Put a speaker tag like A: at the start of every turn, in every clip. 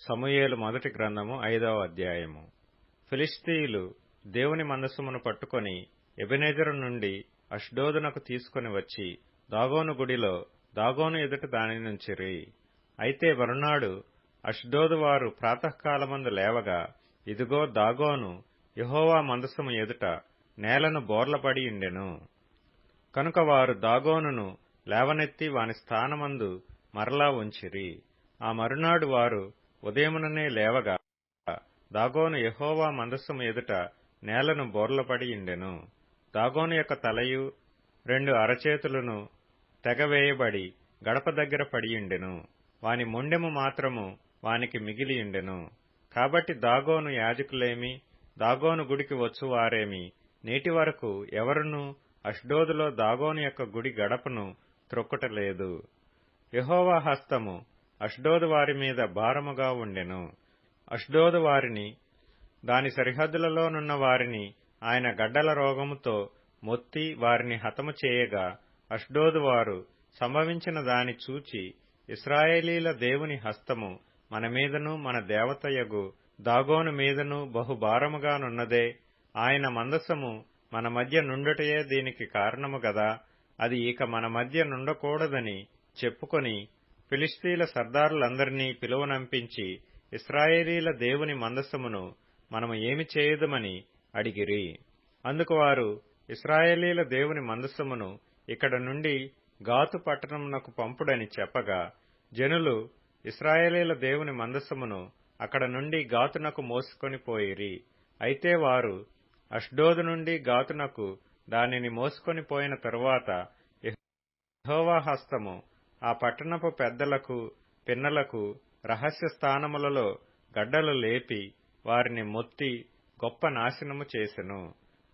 A: సమూయేలు మొదటి గ్రంథము 5వ అధ్యాయము. ఫిలిష్తీయులు దేవుని మందసమును పట్టుకొని ఎబెనెజరు నుండి అష్డోదునకు తీసుకుని వచ్చి దాగోను గుడిలో దాగోను ఎదుట దానినుంచిరి. అయితే మరునాడు అష్డోదు వారు ప్రాతకాలమందు లేవగా, ఇదిగో దాగోను యెహోవా మందసము ఎదుట నేలను బోర్లపడి ఉండెను. కనుక వారు దాగోనును లేవనెత్తి వాని స్థానమందు మరలా ఉంచిరి. ఆ మరునాడు వారు ఉదయముననే లేవగా, దాగోను యెహోవా మందసము ఎదుట నేలను బోర్లపడి ఉండెను. దాగోను యొక్క తలయు 2 అరచేతులను తెగవేయబడి గడప దగ్గర పడియుండెను. వాని మొండెము మాత్రము వానికి మిగిలియుండెను. కాబట్టి దాగోను యాజకులేమి, దాగోను గుడికి వచ్చువారేమి నేటి వరకు ఎవరునూ అష్డోదులో దాగోను యొక్క గుడి గడపను త్రొక్కుటలేదు. యెహోవా హస్తము అష్డోదు వారి మీద భారముగా ఉండెను. అష్డోదు వారిని, దాని సరిహద్దులలోనున్న వారిని ఆయన గడ్డల రోగముతో మొత్తి వారిని హతము చేయగా, అష్డోదు వారు సంభవించిన దాని చూచి, ఇశ్రాయేలీల దేవుని హస్తము మన మీదను మన దేవతయగు దాగోను మీదను బహుభారముగానున్నదే, ఆయన మందసము మన మధ్య నుండుటయే దీనికి కారణము గదా, అది ఇక మన మధ్య నుండకూడదని చెప్పుకొని ఫిలిష్తీయుల సర్దారులందరినీ పిలువనంపించి, ఇశ్రాయేలీల దేవుని మందసమును మనము ఏమి చేయుదమని అడిగిరి. అందుకు వారు, ఇశ్రాయేలీల దేవుని మందసమును ఇక్కడ నుండి గాతు పట్టణమునకు పంపుడని చెప్పగా, జనులు ఇశ్రాయేలీల దేవుని మందసమును అక్కడ నుండి గాతునకు మోసుకొని పోయిరి. అయితే వారు అష్డోదు నుండి గాతునకు దానిని మోసుకొని పోయిన తరువాత యెహోవా హస్తము ఆ పట్టణపు పెద్దలకు పిన్నలకు రహస్య స్థానములలో గడ్డలు లేపి వారిని మొత్తి గొప్ప నాశనము చేసెను.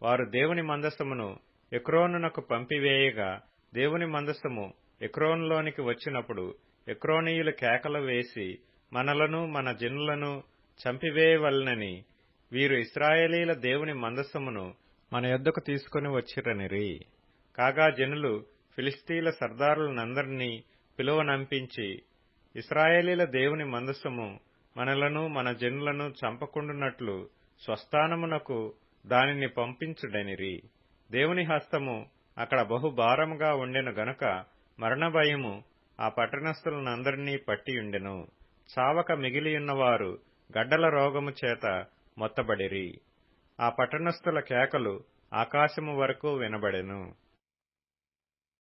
A: వారు దేవుని మందసమును ఎక్రోనునకు పంపివేయగా, దేవుని మందసము ఎక్రోనులోనికి వచ్చినప్పుడు ఎక్రోనీయులు కేకలు వేసి, మనలను మన జనులను చంపివేయవలెనని వీరు ఇశ్రాయేలీల దేవుని మందసమును మన యొద్దకు తీసుకుని వచ్చిరనిరి. కాగా జనులు ఫిలిష్తీయుల సర్దారులనందరినీ పిలువనంపించి, ఇశ్రాయేలీల దేవుని మందసము మనలను మన జనులను చంపకుండునట్లు స్వస్థానమునకు దానిని పంపించుడనిరి. దేవుని హస్తము అక్కడ బహుభారముగా ఉండెను గనుక మరణభయము ఆ పట్టణస్థులనందరినీ పట్టియుండెను. చావక మిగిలియున్నవారు గడ్డల రోగము చేత మొత్తబడిరి. ఆ పట్టణస్థుల కేకలు ఆకాశము వరకు వినబడెను.